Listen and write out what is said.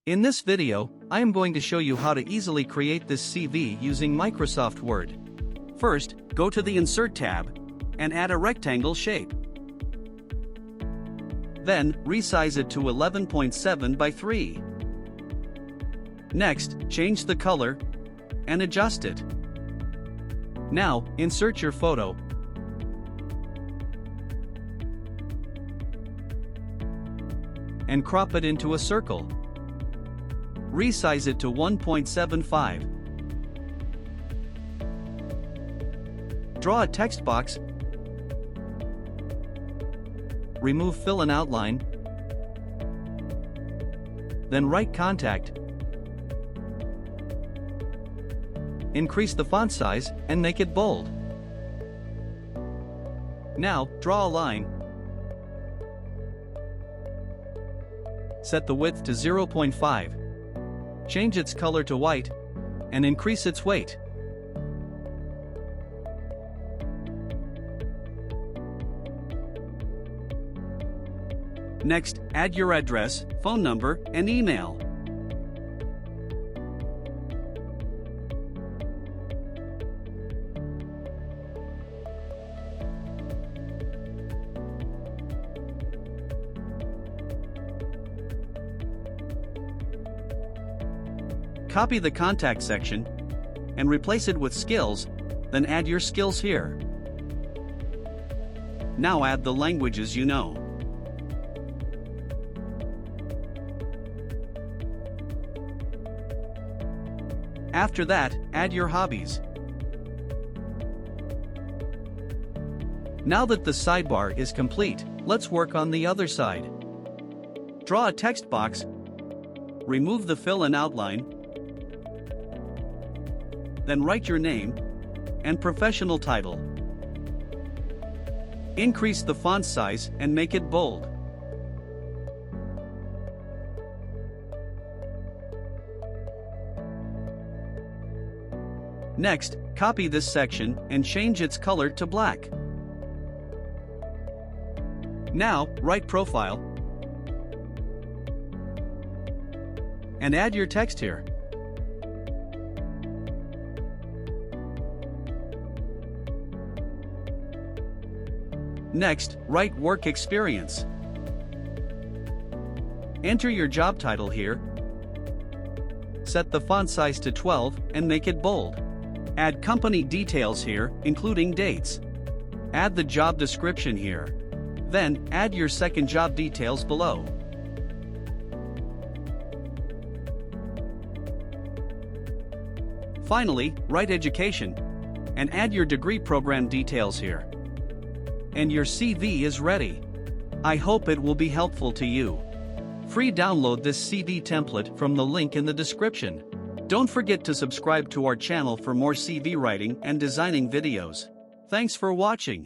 In this video, I am going to show you how to easily create this CV using Microsoft Word. First, go to the Insert tab and add a rectangle shape. Then, resize it to 11.7 by 3. Next, change the color and adjust it. Now, insert your photo. And crop it into a circle. Resize it to 1.75. Draw a text box. Remove fill and outline. Then write contact. Increase the font size and make it bold. Now, draw a line. Set the width to 0.5. Change its color to white, and increase its weight. Next, add your address, phone number, and email. Copy the contact section and replace it with skills, then add your skills here. Now add the languages you know. After that, add your hobbies. Now that the sidebar is complete, let's work on the other side. Draw a text box, remove the fill and outline, then write your name and professional title. Increase the font size and make it bold. Next, copy this section and change its color to black. Now, write profile and add your text here. Next, write work experience. Enter your job title here. Set the font size to 12 and make it bold. Add company details here, including dates. Add the job description here. Then, add your second job details below. Finally, write education and add your degree program details here. And your CV is ready. I hope it will be helpful to you. Free download this CV template from the link in the description. Don't forget to subscribe to our channel for more CV writing and designing videos. Thanks for watching.